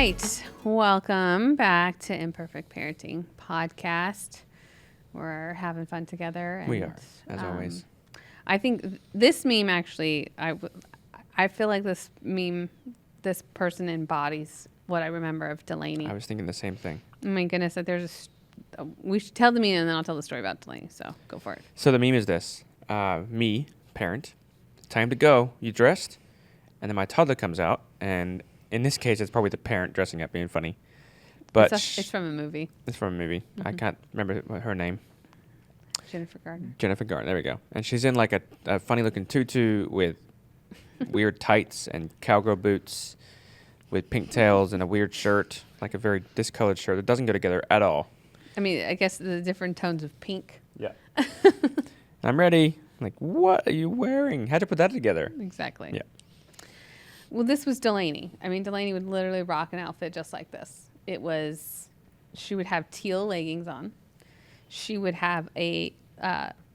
right. Welcome back to Imperfect Parenting Podcast. We're having fun together. And, We are, as always. I think this meme actually, I feel like this person embodies what I remember of Delaney. I was thinking the same thing. Oh my goodness, that there's we should tell the meme and then I'll tell the story about Delaney. So go for it. So the meme is this. Me, parent, time to go. You dressed? And then my toddler comes out. And in this case, it's probably the parent dressing up, being funny. But it's from a movie. It's from a movie. Mm-hmm. I can't remember her name. Jennifer Garner. Jennifer Garner. There we go. And she's in like a funny looking tutu with weird tights and cowgirl boots with pigtails and a weird shirt, like a very discolored shirt. It doesn't go together at all. I mean, I guess the different tones of pink. Yeah. I'm ready. I'm like, what are you wearing? How'd you put that together? Exactly. Yeah. Well, this was Delaney. I mean, Delaney would literally rock an outfit just like this. She would have teal leggings on. She would have a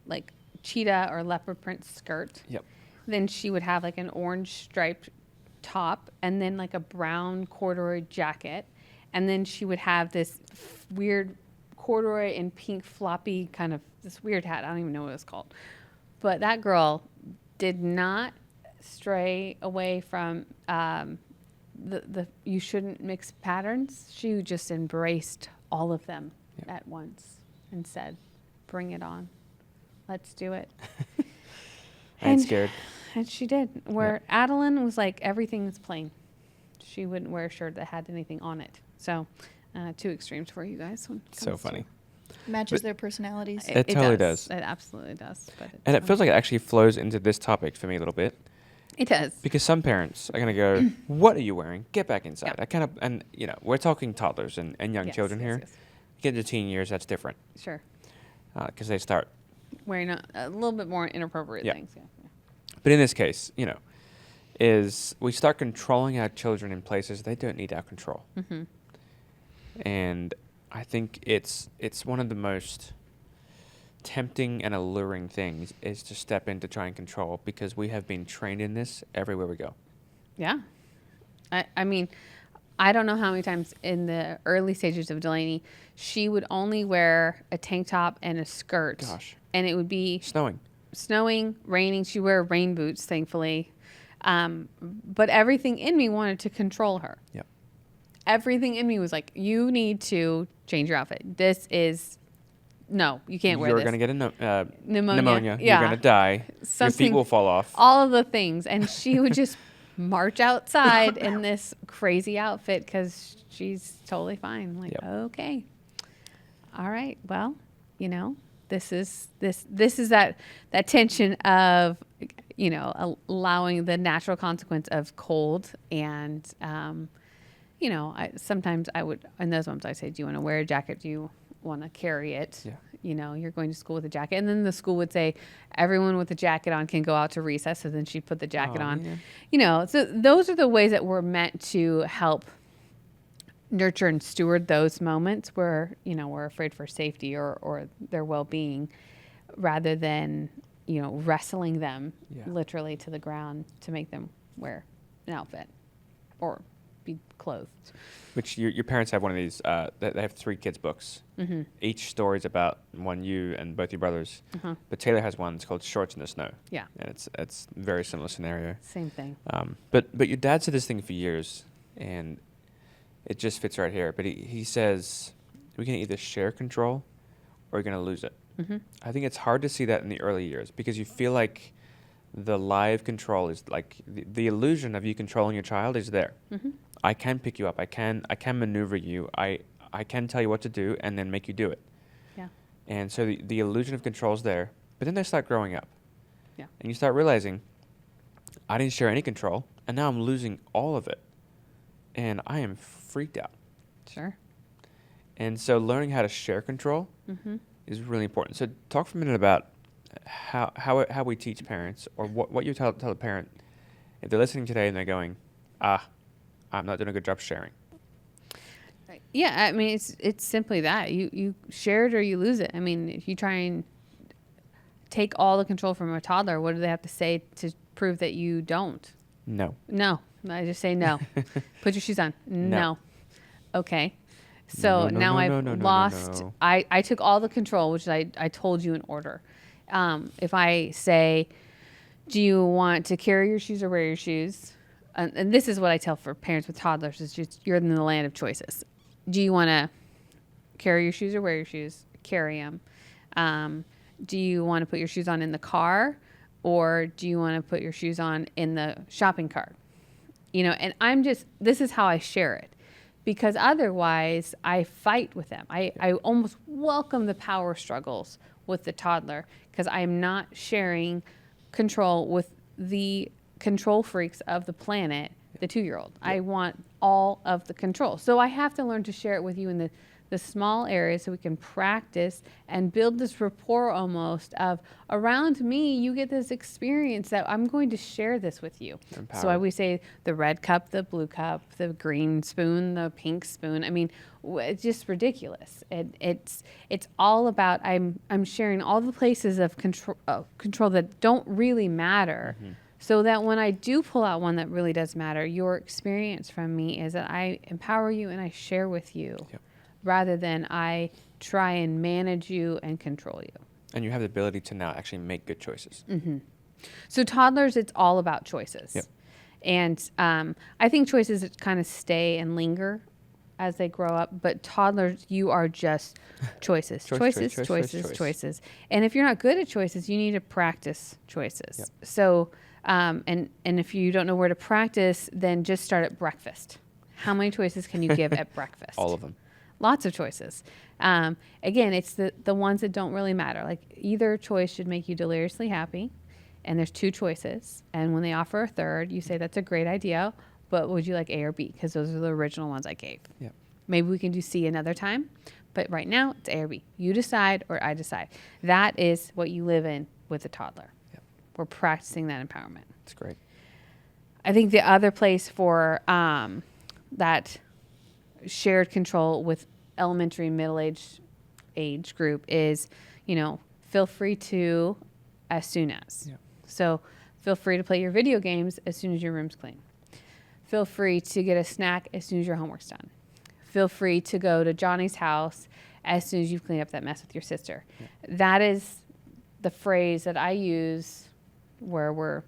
like cheetah or leopard print skirt. Yep. Then she would have like an orange striped top and then like a brown corduroy jacket. And then she would have this weird corduroy and pink floppy kind of this weird hat. I don't even know what it's called. But that girl did not stray away from the you shouldn't mix patterns. She just embraced all of them at once and said, bring it on. Let's do it. I ain't scared. And she did. Where Adeline was like, everything is plain. She wouldn't wear a shirt that had anything on it. So, two extremes for you guys. So funny. Matches their personalities. It totally does. It absolutely does. But and it feels like it actually flows into this topic for me a little bit. It does. Because some parents are going to go, what are you wearing? Get back inside. Yeah. And we're talking toddlers and young children here. Yes. Get into teen years, that's different. Sure. Because they start wearing a little bit more inappropriate things. Yeah. But in this case, is we start controlling our children in places they don't need our control. Mm-hmm. And I think it's one of the most tempting and alluring things is to step in to try and control because we have been trained in this everywhere we go. Yeah. I mean, I don't know how many times in the early stages of Delaney, she would only wear a tank top and a skirt. Gosh. And it would be snowing, raining. She'd wear rain boots, thankfully. But everything in me wanted to control her. Yep. Everything in me was like, you need to change your outfit. No, you can't wear this. You're going to get pneumonia. Yeah. You're going to die. Your feet will fall off. All of the things. And she would just march outside in this crazy outfit because she's totally fine. I'm like, okay. All right. Well, this is that tension of, allowing the natural consequence of cold and, sometimes I would, in those moments I say, do you want to wear a jacket? Do you want to carry it? Yeah. You're going to school with a jacket. And then the school would say, everyone with a jacket on can go out to recess. So then she'd put the jacket on. Yeah. So those are the ways that we're meant to help nurture and steward those moments where, we're afraid for safety or their well-being rather than, wrestling them literally to the ground to make them wear an outfit or be clothed. Which your parents have one of these, they have 3 kids' books. Mm-hmm. Each story's about one you and both your brothers. Uh-huh. But Taylor has one, it's called Shorts in the Snow. Yeah. And it's a very similar scenario. Same thing. But your dad said this thing for years, and it just fits right here. But he says, we can either share control or you're going to lose it. Mm-hmm. I think it's hard to see that in the early years because you feel like the live control is like the illusion of you controlling your child is there. Mm-hmm. I can pick you up. I can maneuver you. I can tell you what to do and then make you do it. Yeah. And so the illusion of control is there. But then they start growing up. Yeah. And you start realizing, I didn't share any control, and now I'm losing all of it. And I am freaked out. Sure. And so learning how to share control is really important. So talk for a minute about how we teach parents or what you tell a parent if they're listening today and they're going, I'm not doing a good job sharing. Yeah, I mean, it's simply that. You share it or you lose it. I mean, if you try and take all the control from a toddler, what do they have to say to prove that you don't? No. No. I just say no. Put your shoes on. No. Okay. So No, no, now no, I've no, no, no, no, lost, no. I took all the control, which I told you in order. If I say, do you want to carry your shoes or wear your shoes? And this is what I tell for parents with toddlers is just, you're in the land of choices. Do you want to carry your shoes or wear your shoes? Carry them. Do you want to put your shoes on in the car, or do you want to put your shoes on in the shopping cart? And this is how I share it, because otherwise I fight with them. I almost welcome the power struggles with the toddler, because I am not sharing control with the control freaks of the planet, the 2-year-old. I want all of the control. So I have to learn to share it with you in the small areas, so we can practice and build this rapport almost of, around me, you get this experience that I'm going to share this with you. Empowered. So I always say the red cup, the blue cup, the green spoon, the pink spoon. I mean, it's just ridiculous. It's all about, I'm sharing all the places of control that don't really matter. Mm-hmm. So that when I do pull out one that really does matter, your experience from me is that I empower you and I share with you. Yep. Rather than I try and manage you and control you. And you have the ability to now actually make good choices. So toddlers, it's all about choices. Yep. And I think choices kind of stay and linger as they grow up. But toddlers, you are just choices. Choices. And if you're not good at choices, you need to practice choices. Yep. So, and if you don't know where to practice, then just start at breakfast. How many choices can you give at breakfast? All of them. Lots of choices. Again, it's the ones that don't really matter. Like, either choice should make you deliriously happy, and there's 2 choices. And when they offer a third, you say, that's a great idea, but would you like A or B? Because those are the original ones I gave. Yep. Maybe we can do C another time, but right now it's A or B. You decide or I decide. That is what you live in with a toddler. Yep. We're practicing that empowerment. That's great. I think the other place for that shared control with elementary and middle age group is, feel free to as soon as. Yeah. So feel free to play your video games as soon as your room's clean. Feel free to get a snack as soon as your homework's done. Feel free to go to Johnny's house as soon as you've cleaned up that mess with your sister. Yeah. That is the phrase that I use where we're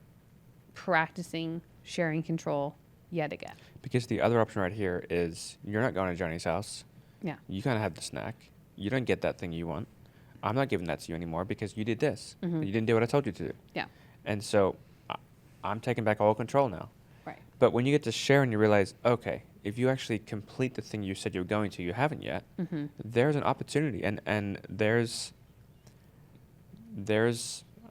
practicing sharing control yet again. Because the other option right here is, you're not going to Johnny's house. Yeah. You kind of have the snack. You don't get that thing you want. I'm not giving that to you anymore because you did this. Mm-hmm. You didn't do what I told you to do. Yeah. And so I'm taking back all control now. Right. But when you get to share and you realize, okay, if you actually complete the thing you said you were going to, you haven't yet, Mm-hmm. there's an opportunity and there's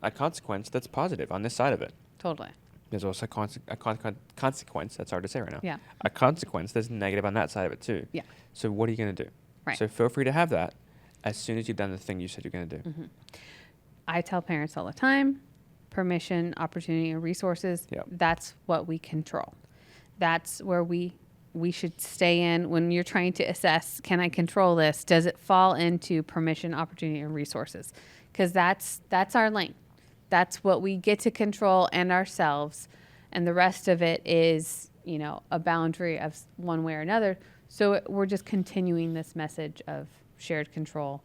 a consequence that's positive on this side of it. Totally. There's also a consequence that's hard to say right now. Yeah. A consequence that's negative on that side of it too. Yeah. So what are you going to do? Right. So feel free to have that as soon as you've done the thing you said you're going to do. Mm-hmm. I tell parents all the time, permission, opportunity, and resources, Yep. That's what we control. That's where we should stay in when you're trying to assess, can I control this? Does it fall into permission, opportunity, and resources? Because that's our lane. That's what we get to control and ourselves. And the rest of it is, a boundary of one way or another. So we're just continuing this message of shared control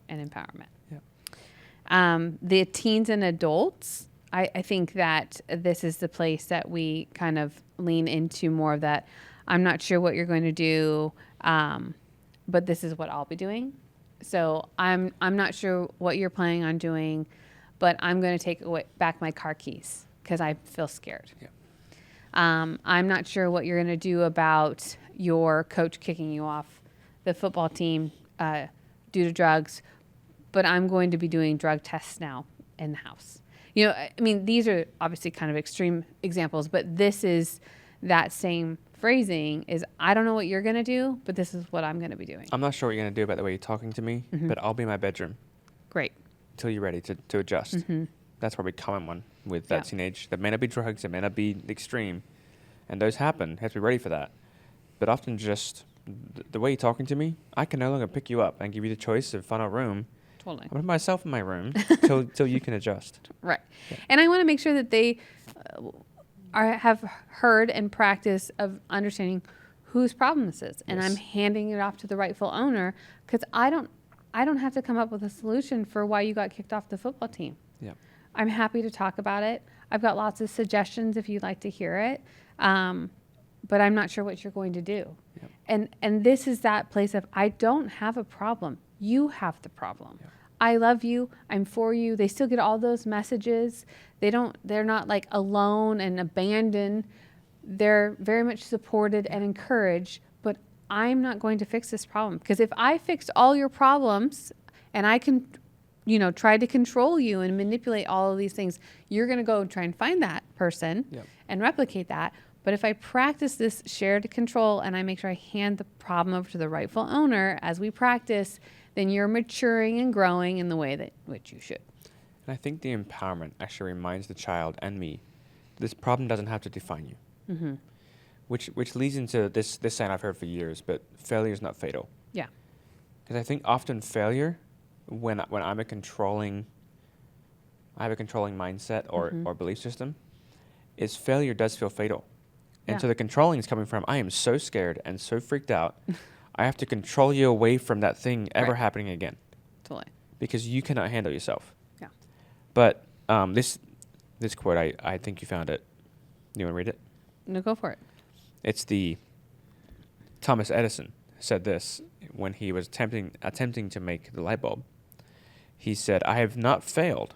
and empowerment. Yep. The teens and adults, I think that this is the place that we kind of lean into more of that. I'm not sure what you're going to do, but this is what I'll be doing. So I'm not sure what you're planning on doing, but I'm going to take back my car keys because I feel scared. Yeah. I'm not sure what you're going to do about your coach kicking you off the football team due to drugs, but I'm going to be doing drug tests now in the house. These are obviously kind of extreme examples, but this is that same phrasing is, I don't know what you're going to do, but this is what I'm going to be doing. I'm not sure what you're going to do about the way you're talking to me, Mm-hmm. but I'll be in my bedroom Great. until you're ready to adjust. Mm-hmm. That's probably a common one with that Yeah. teenage. That may not be drugs, it may not be extreme, and those happen. You have to be ready for that. But often just the way you're talking to me, I can no longer pick you up and give you the choice of final room. Totally. I'm going to put myself in my room till you can adjust. Right. Yeah. And I want to make sure that they have heard and practice of understanding whose problem this is, and I'm Yes. handing it off to the rightful owner, because I don't have to come up with a solution for why you got kicked off the football team. Yeah. I'm happy to talk about it. I've got lots of suggestions if you'd like to hear it. But I'm not sure what you're going to do. Yep. And this is that place of, I don't have a problem. You have the problem. Yeah. I love you. I'm for you. They still get all those messages. They're not like alone and abandoned. They're very much supported and encouraged, but I'm not going to fix this problem, because if I fix all your problems and I can, try to control you and manipulate all of these things, you're going to go and try and find that person Yep. and replicate that. But if I practice this shared control and I make sure I hand the problem over to the rightful owner as we practice, then you're maturing and growing in the way that which you should. And I think the empowerment actually reminds the child and me, this problem doesn't have to define you. Mm-hmm. Which leads into this saying I've heard for years, but failure is not fatal. Yeah. Because I think often failure, when I'm a controlling mindset or belief system, is failure does feel fatal. And Yeah. so the controlling is coming from, I am so scared and so freaked out, I have to control you away from that thing ever Right. happening again. Totally. Because you cannot handle yourself. Yeah. But this quote, I think you found it. You want to read it? No, go for it. It's Thomas Edison said this when he was attempting to make the light bulb. He said, I have not failed,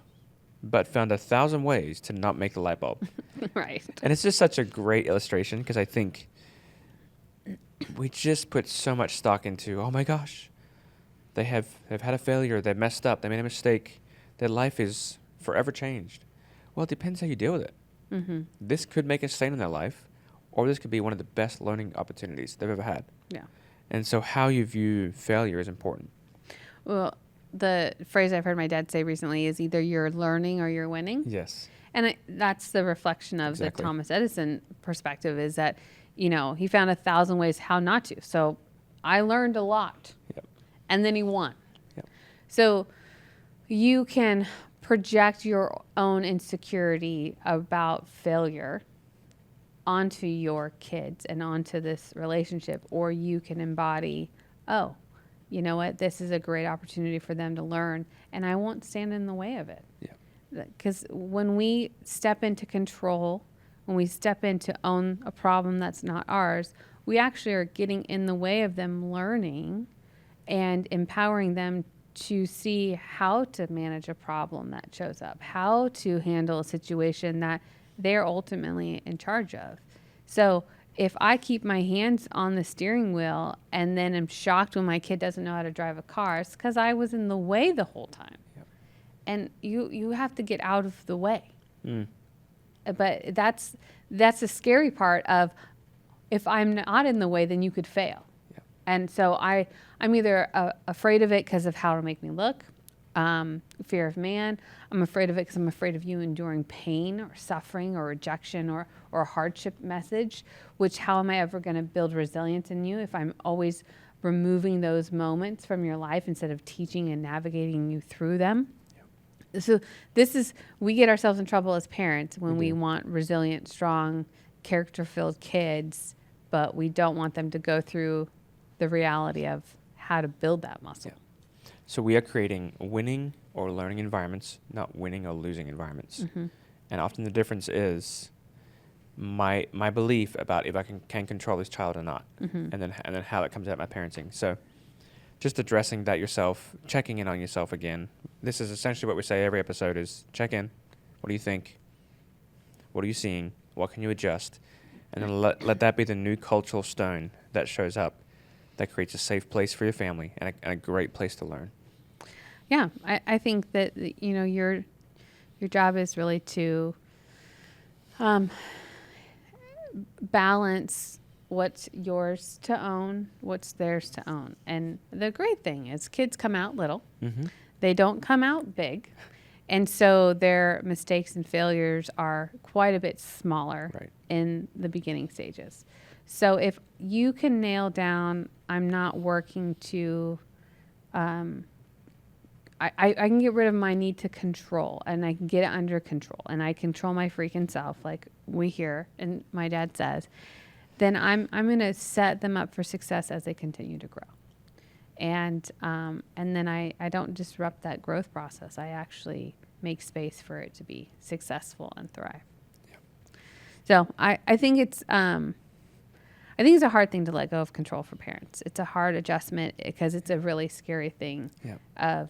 but found 1,000 ways to not make the light bulb. Right. And it's just such a great illustration, because I think we just put so much stock into, oh my gosh, they've had a failure, they messed up, they made a mistake, their life is forever changed. Well, it depends how you deal with it. Mm-hmm. This could make a stain in their life, or this could be one of the best learning opportunities they've ever had. Yeah. And so how you view failure is important. Well, the phrase I've heard my dad say recently is either you're learning or you're winning. Yes. And that's the reflection of Exactly. the Thomas Edison perspective, is that, he found 1,000 ways how not to. So I learned a lot. Yep. And then he won. Yep. So you can project your own insecurity about failure onto your kids and onto this relationship, or you can embody, oh, you know what, this is a great opportunity for them to learn, and I won't stand in the way of it. Yeah. Because when we step into control, when we step in to own a problem that's not ours, we actually are getting in the way of them learning and empowering them to see how to manage a problem that shows up, how to handle a situation that they're ultimately in charge of. So if I keep my hands on the steering wheel and then am shocked when my kid doesn't know how to drive a car, it's because I was in the way the whole time. Yep. And you have to get out of the way. Mm. But that's the scary part of, if I'm not in the way, then you could fail. Yep. And so I'm either afraid of it because of how it'll make me look, fear of man. I'm afraid of it because I'm afraid of you enduring pain or suffering or rejection or a hardship message, which how am I ever going to build resilience in you if I'm always removing those moments from your life instead of teaching and navigating you through them? Yep. So we get ourselves in trouble as parents when we want resilient, strong, character-filled kids, but we don't want them to go through the reality of how to build that muscle. Yeah. So we are creating winning or learning environments, not winning or losing environments. Mm-hmm. And often the difference is my belief about if I can control this child or not, Mm-hmm. and then how that comes out in my parenting. So just addressing that yourself, checking in on yourself again. This is essentially what we say every episode is check in. What do you think? What are you seeing? What can you adjust? And then let that be the new cultural stone that shows up, that creates a safe place for your family and a great place to learn. Yeah, I think that your job is really to balance what's yours to own, what's theirs to own. And the great thing is kids come out little. Mm-hmm. They don't come out big. And so their mistakes and failures are quite a bit smaller Right. in the beginning stages. So if you can nail down, I'm not working to, I can get rid of my need to control, and I can get it under control, and I control my freaking self, like we hear and my dad says. then I'm going to set them up for success as they continue to grow. And then I don't disrupt that growth process. I actually make space for it to be successful and thrive. Yep. So I think it's a hard thing to let go of control for parents. It's a hard adjustment because it's a really scary thing Yep. of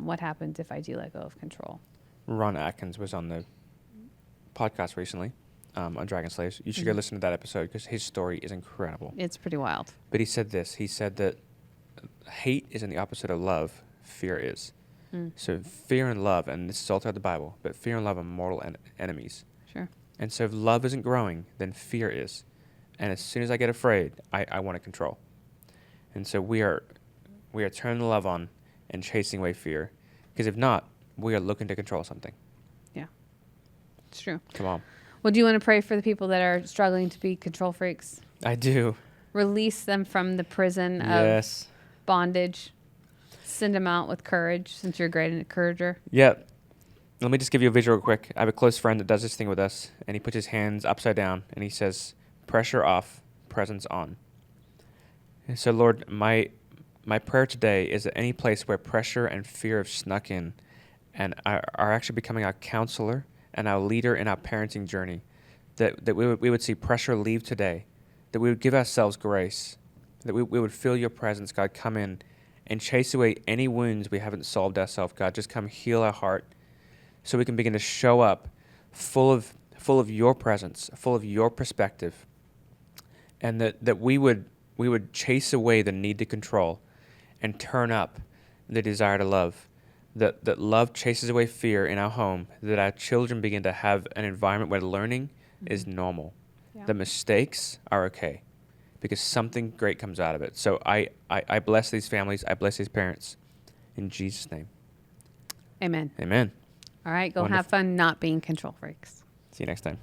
what happens if I do let go of control. Ron Atkins was on the podcast recently on Dragon Slaves. You should go listen to that episode because his story is incredible. It's pretty wild. But he said this. He said that hate isn't the opposite of love. Fear is. So fear and love, and this is all throughout the Bible, but fear and love are mortal enemies. Sure. And so if love isn't growing, then fear is. And as soon as I get afraid, I want to control. And so we are turning the love on and chasing away fear. Because if not, we are looking to control something. Yeah. It's true. Come on. Well, do you want to pray for the people that are struggling to be control freaks? I do. Release them from the prison of Yes. bondage. Send them out with courage, since you're a great encourager. Yeah. Let me just give you a visual real quick. I have a close friend that does this thing with us, and he puts his hands upside down, and he says, pressure off, presence on. And so, Lord, my prayer today is that any place where pressure and fear have snuck in and are actually becoming our counselor and our leader in our parenting journey, that we would see pressure leave today, that we would give ourselves grace, that we would feel your presence, God, come in and chase away any wounds we haven't solved ourselves, God. Just come heal our heart so we can begin to show up full of your presence, full of your perspective, and that we would chase away the need to control and turn up the desire to love. That love chases away fear in our home, that our children begin to have an environment where learning is normal. Yeah. The mistakes are okay because something great comes out of it. So I bless these families. I bless these parents. In Jesus' name. Amen. Amen. All right, go have Wonderful. fun not being control freaks. See you next time.